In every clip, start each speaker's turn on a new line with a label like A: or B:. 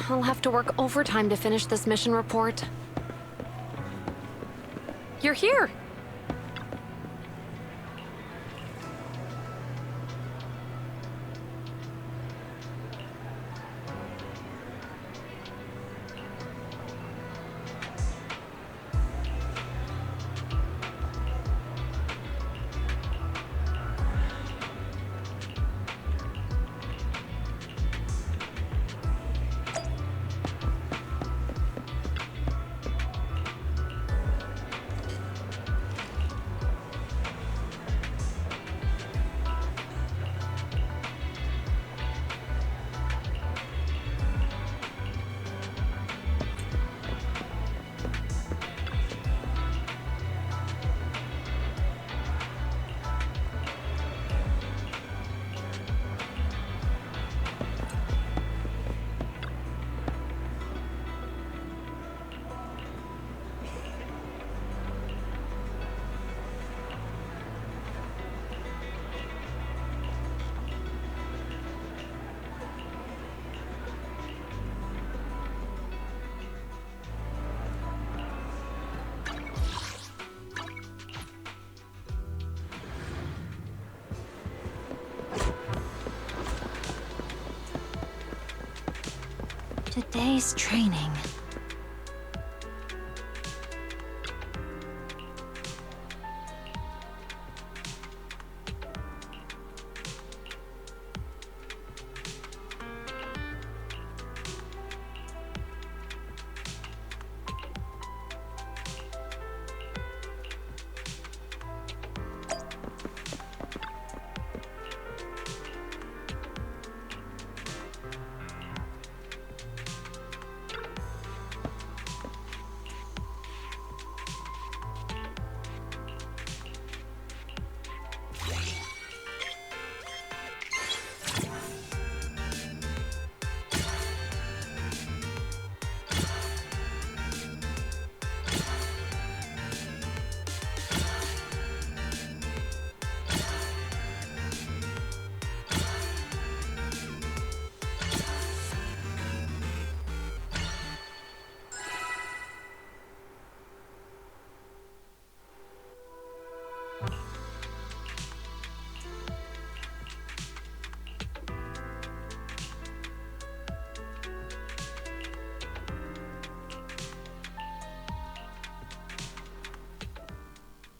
A: I'll have to work overtime to finish this mission report. You're here!
B: Today's training.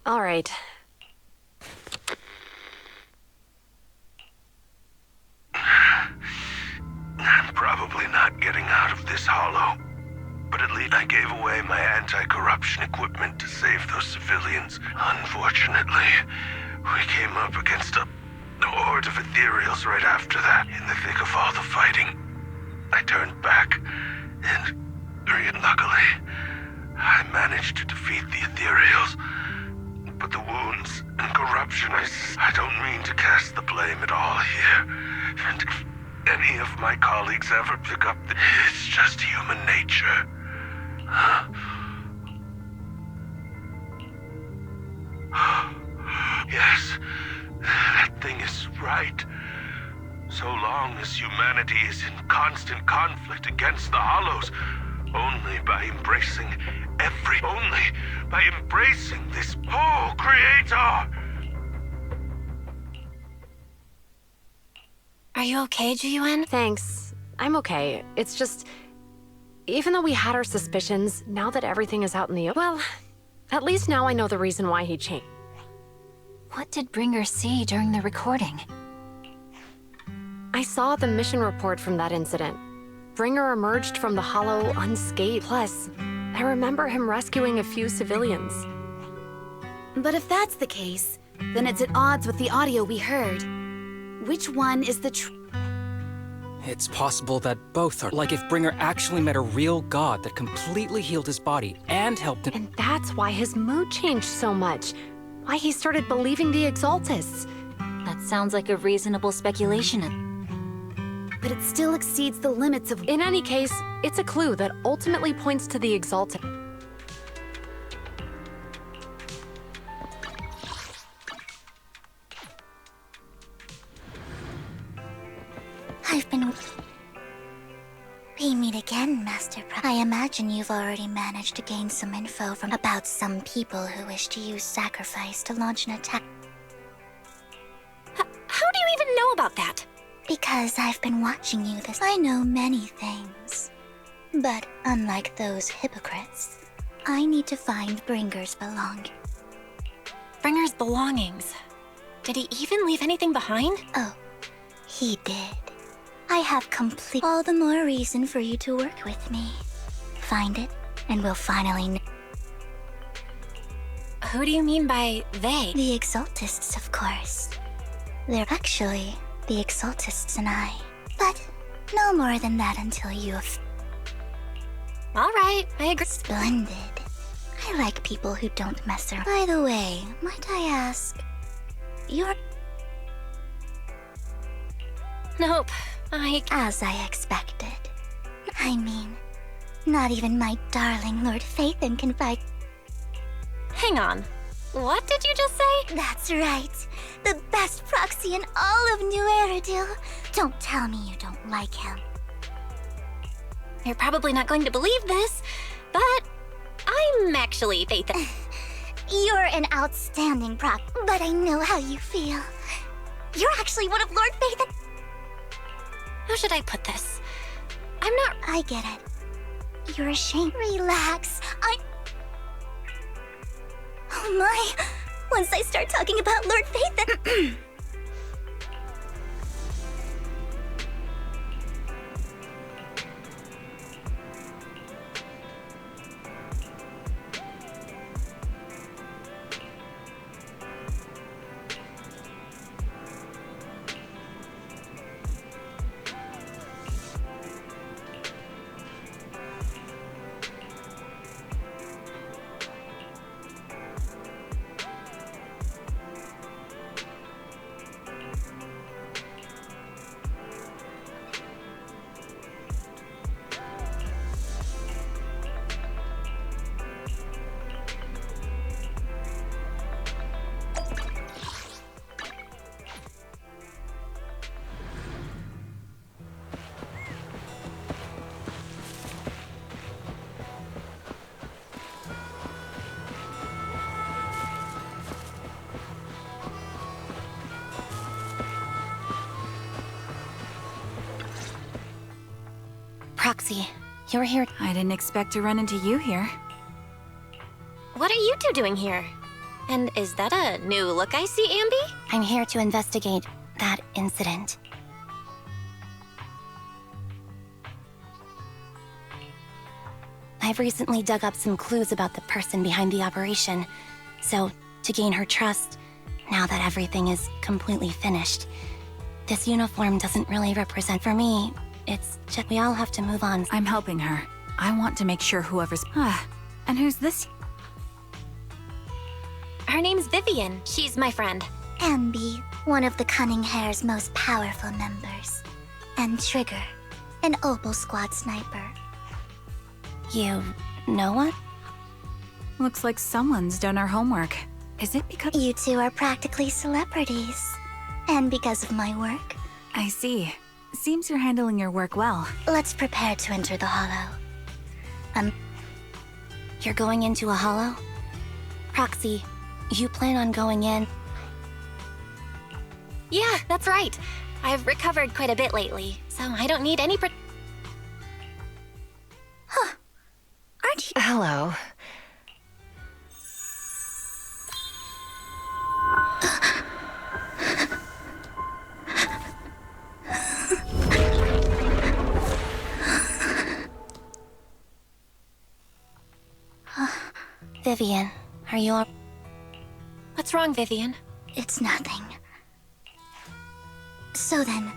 A: All right.
C: I'm probably not getting out of this hollow, but at least I gave away my anti-corruption equipment to save those civilians. Unfortunately, we came up against a horde of ethereals right after that, in the thick of all the fighting. I turned back, and luckily, I managed to defeat the ethereals. But the wounds and corruption, I don't mean to cast the blame at all here. And if any of my colleagues ever pick up it's just human nature. Yes, that thing is right. So long as humanity is in constant conflict against the Hollows, only by embracing this whole creator.
B: Are you okay, Jiyuan?
A: Thanks. I'm okay. It's just... even though we had our suspicions, now that everything is out in the open... well, at least now I know the reason why he changed.
B: What did Bringer see during the recording?
A: I saw the mission report from that incident. Bringer emerged from the Hollow unscathed. Plus, I remember him rescuing a few civilians.
D: But if that's the case, then it's at odds with the audio we heard. Which one is the
E: It's possible that both are. Like if Bringer actually met a real god that completely healed his body and helped him.
A: And that's why his mood changed so much. Why he started believing the Exaltists.
B: That sounds like a reasonable speculation.
D: But it still exceeds the limits of...
A: In any case, it's a clue that ultimately points to the Exalted.
B: I've been We meet again, Master I imagine you've already managed to gain some info about some people who wish to use sacrifice to launch an attack.
A: How do you even know about that?
B: Because I've been watching you I know many things. But unlike those hypocrites, I need to find Bringer's belongings.
A: Bringer's belongings. Did he even leave anything behind?
B: Oh, he did. I have all the more reason for you to work with me. Find it, and we'll finally
A: Who do you mean by they?
B: The Exaltists, of course. They're actually the Exaltists and I. But no more than that until you've...
A: All right, I agree.
B: Splendid. I like people who don't mess around. By the way, might I ask... You're...
A: Nope,
B: As I expected. I mean, not even my darling Lord Phaethon can fight.
A: Hang on. What did you just say?
B: That's right. The best proxy in all of New Eridil. Don't tell me you don't like him.
A: You're probably not going to believe this, but I'm actually Phaethon.
B: You're an outstanding but I know how you feel. You're actually one of Lord Phaethon.
A: How should I put this? I'm not...
B: I get it. You're ashamed. Relax. Oh my. Once I start talking about Lord Phaethon...
A: Proxy, you're here.
F: I didn't expect to run into you here.
A: What are you two doing here? And is that a new look I see, Ambi?
B: I'm here to investigate that incident. I've recently dug up some clues about the person behind the operation. So, to gain her trust, now that everything is completely finished, this uniform doesn't really represent for me. It's just we all have to move on.
F: I'm helping her. I want to make sure whoever's... and who's this?
A: Her name's Vivian. She's my friend.
B: Ambi, one of the Cunning Hair's most powerful members. And Trigger, an Opal Squad sniper. You know what?
F: Looks like someone's done our homework. Is it because...
B: You two are practically celebrities. And because of my work.
F: I see. Seems you're handling your work well.
B: Let's prepare to enter the Hollow. You're going into a Hollow? Proxy, you plan on going in?
A: Yeah, that's right. I've recovered quite a bit lately, so I don't need any
B: Aren't you?
G: Hello.
B: Vivian, are you all...
A: What's wrong, Vivian?
B: It's nothing. So then,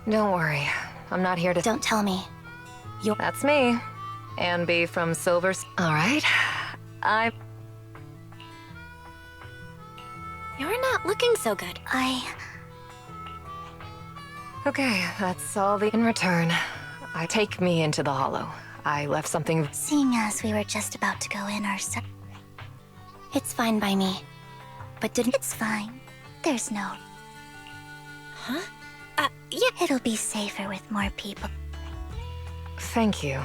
G: Don't worry. I'm not here to...
B: don't tell me.
G: That's me. Ambi from Silver's... All right.
A: You're not looking so good.
G: Okay, that's all in return. Take me into the Hollow. I left something...
B: Seeing as we were just about to go in ourselves... It's fine by me. But It's fine. There's no...
A: Huh? Yeah.
B: It'll be safer with more people.
G: Thank you.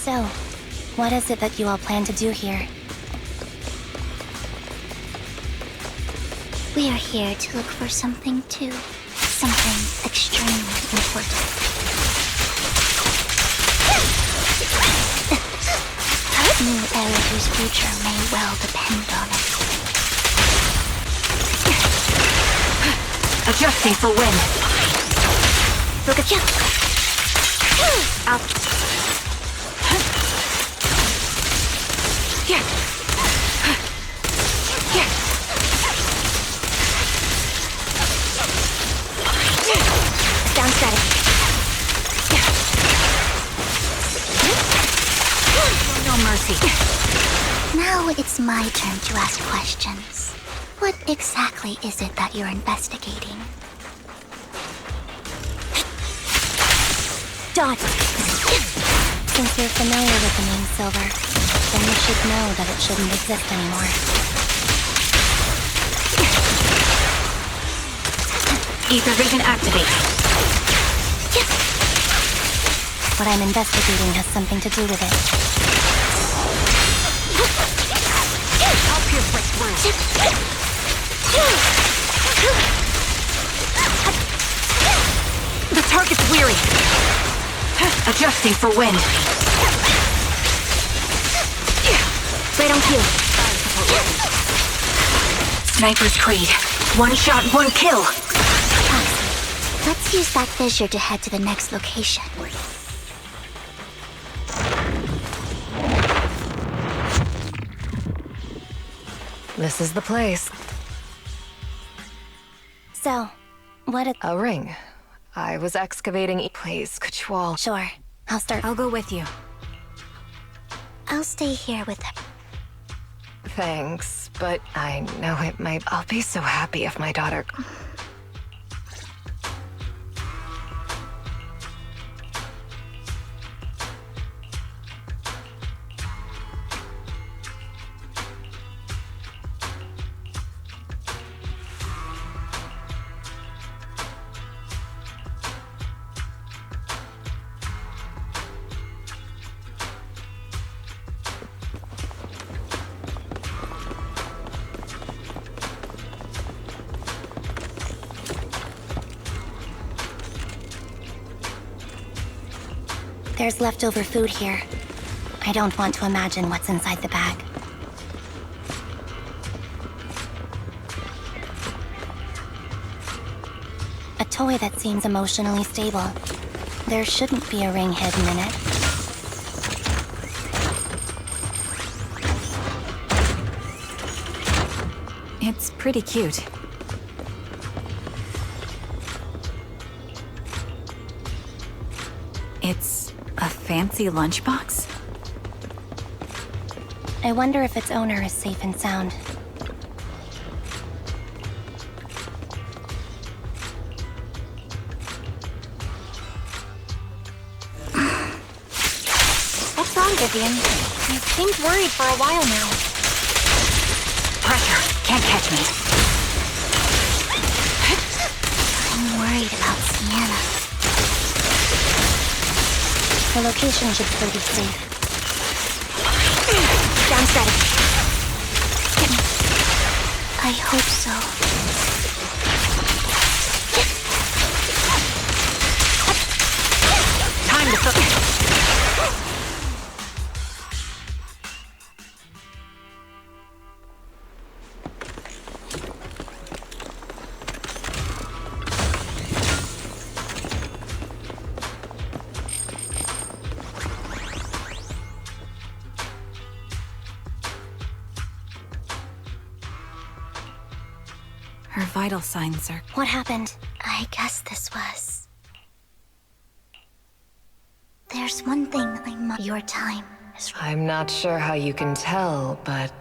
B: So, what is it that you all plan to do here?
H: We are here to look for something too. Something extremely important. New Editor's future may well depend on it.
G: Adjusting for wind.
H: Look at you!
G: Out. Yeah. Yeah.
B: Sound static.
G: No mercy.
H: Now it's my turn to ask questions. What exactly is it that you're investigating?
B: Dot! Since you're familiar with the name Silver, then you should know that it shouldn't exist anymore.
G: Ether vision activate.
B: What I'm investigating has something to do with it.
G: I'll pierce right through. The target's weary. Adjusting for wind.
B: Right on cue.
G: Sniper's Creed. One shot, one kill.
H: Let's use that fissure to head to the next location.
G: This is the place.
B: So, what a...
G: A ring. I was excavating. Please, could you all...
B: Sure. I'll start.
F: I'll go with you.
H: I'll stay here with them.
G: Thanks, but I know it might... I'll be so happy if my daughter...
B: There's leftover food here. I don't want to imagine what's inside the bag. A toy that seems emotionally stable. There shouldn't be a ring hidden in it.
F: It's pretty cute. It's a fancy lunchbox?
B: I wonder if its owner is safe and sound.
H: What's wrong, Vivian? You seemed worried for a while now.
G: Pressure! Can't catch me.
H: I'm worried about Sienna.
B: The location should still be safe. Down static.
H: I hope so.
G: Time to focus.
F: Her vital signs are...
B: What happened?
H: I guess this was... There's one thing your time is...
G: I'm not sure how you can tell, but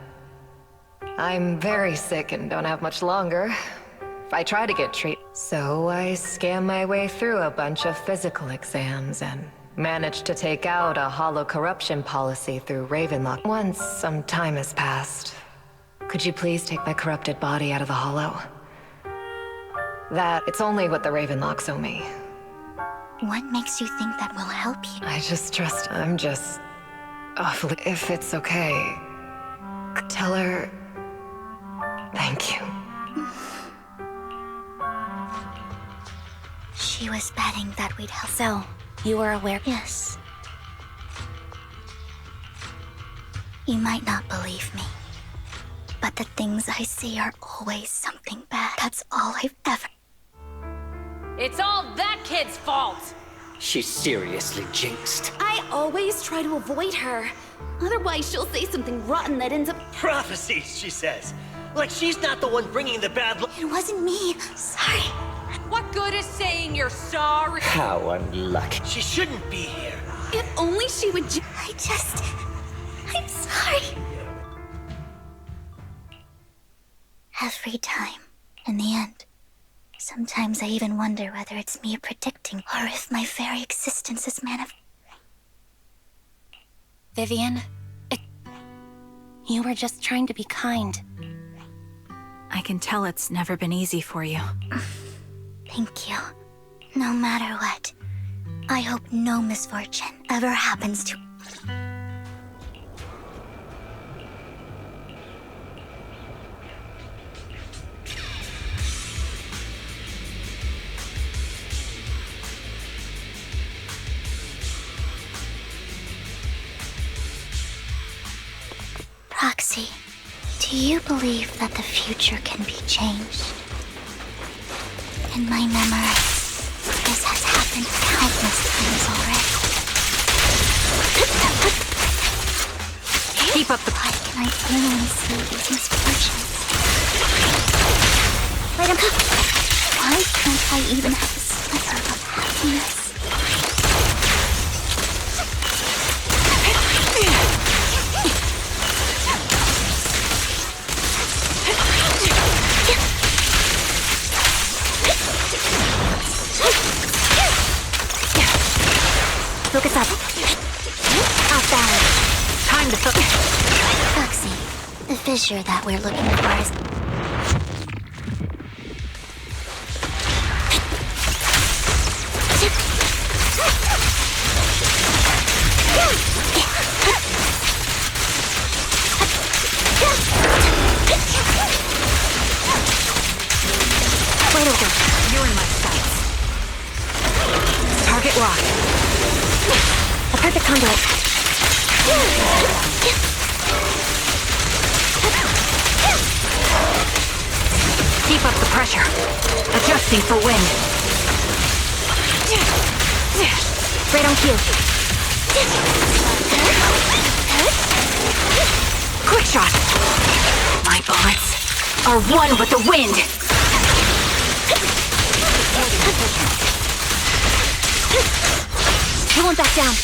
G: I'm very sick and don't have much longer. I try to get treatment. So I scam my way through a bunch of physical exams and managed to take out a hollow corruption policy through Ravenlock. Once some time has passed, could you please take my corrupted body out of the hollow? It's only what the Ravenlocks owe me.
H: What makes you think that will help you?
G: I'm just awfully... If it's okay, tell her... Thank you.
H: She was betting that we'd help.
B: So, you were aware?
H: Yes. You might not believe me, but the things I say are always something bad. That's all I've ever...
I: It's all that kid's fault!
J: She's seriously jinxed.
D: I always try to avoid her. Otherwise, she'll say something rotten that ends up...
J: Prophecies, she says. Like she's not the one bringing the bad luck.
H: It wasn't me. Sorry.
I: What good is saying you're sorry?
J: How unlucky. She shouldn't be here.
D: If only she would
H: I'm sorry. Every time, in the end. Sometimes I even wonder whether it's me predicting or if my very existence is
B: Vivian, you were just trying to be kind.
F: I can tell it's never been easy for you.
H: Thank you. No matter what, I hope no misfortune ever happens to... Proxy, do you believe that the future can be changed? In my memory, this has happened countless times already.
F: Keep up the...
H: Why can I only see these misfortunes? Wait a minute. Why can't I even have a sliver of happiness?
B: Focus up. Off balance. Time to focus.
H: Foxy, the fissure that we're looking for is...
B: Wait over. You're in my sights. Target locked. A perfect conduit. Keep up the pressure. Adjusting for wind. Right on cue. Quick shot. My bullets are one with the wind. I won't back down.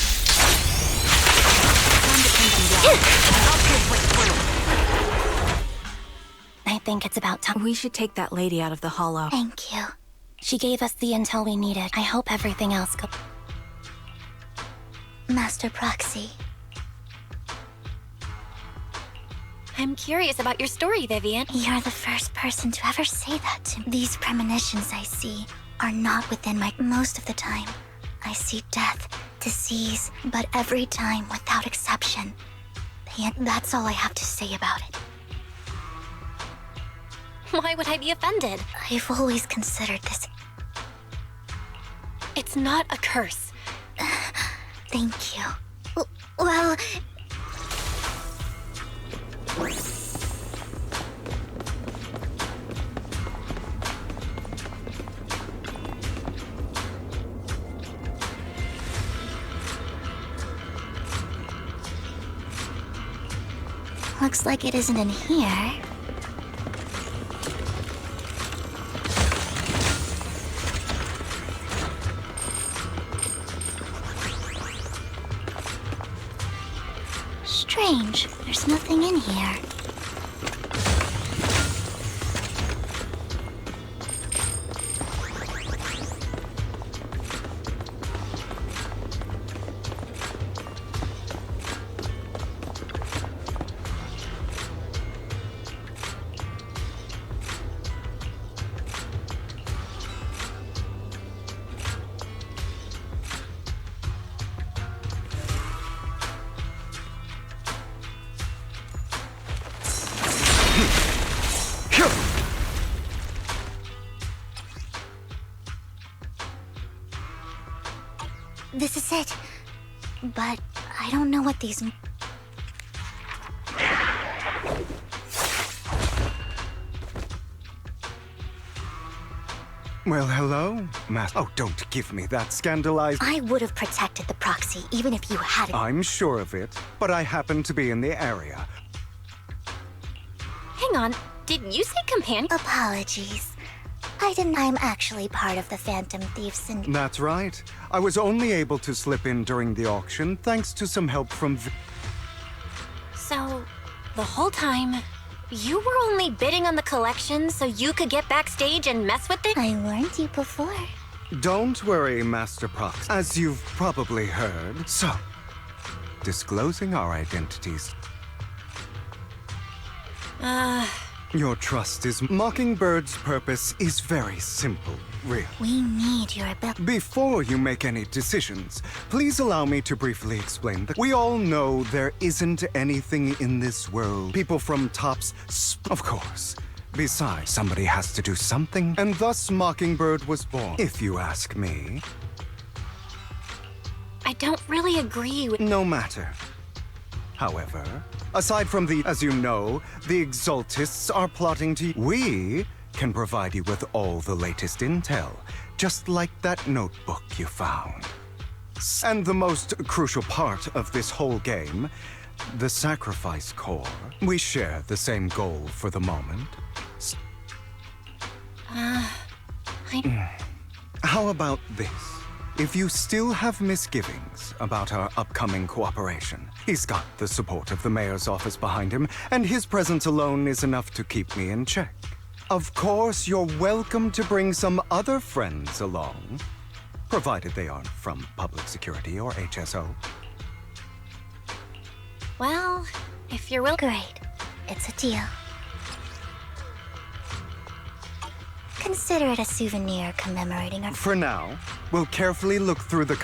B: I think it's about time.
F: We should take that lady out of the hollow.
H: Thank you.
B: She gave us the intel we needed. I hope everything else goes.
H: Master Proxy.
B: I'm curious about your story, Vivian.
H: You're the first person to ever say that to me. These premonitions I see are not within my... Most of the time, I see death, disease, but every time, without exception. That's all I have to say about it.
B: Why would I be offended?
H: I've always considered this...
B: It's not a curse.
H: Thank you. Well... Looks like it isn't in here. Strange. There's nothing in here. This is it. But I don't know what these...
K: Well, hello, Oh, don't give me that scandalized...
H: I would have protected the proxy, even if you hadn't.
K: I'm sure of it, but I happen to be in the area.
B: Hang on, did you say companion?
H: Apologies. I'm actually part of the Phantom Thieves and...
K: That's right. I was only able to slip in during the auction thanks to some help from...
B: So, the whole time, you were only bidding on the collection so you could get backstage and mess with it?
H: I warned you before.
K: Don't worry, Master Prox. As you've probably heard, so... disclosing our identities... Your trust is... Mockingbird's purpose is very simple, really.
H: We need your ability.
K: Before you make any decisions, please allow me to briefly explain that we all know there isn't anything in this world. People from Top's... Of course. Besides, somebody has to do something, and thus Mockingbird was born, if you ask me.
B: I don't really agree with...
K: No matter. However, aside from as you know, the Exaltists are plotting to... We can provide you with all the latest intel, just like that notebook you found. And the most crucial part of this whole game, the Sacrifice Core. We share the same goal for the moment. How about this? If you still have misgivings about our upcoming cooperation, he's got the support of the mayor's office behind him, and his presence alone is enough to keep me in check. Of course, you're welcome to bring some other friends along, provided they aren't from public security or HSO.
B: Well, if you're will...
H: Great. It's a deal. Consider it a souvenir commemorating our...
K: For now, we'll carefully look through the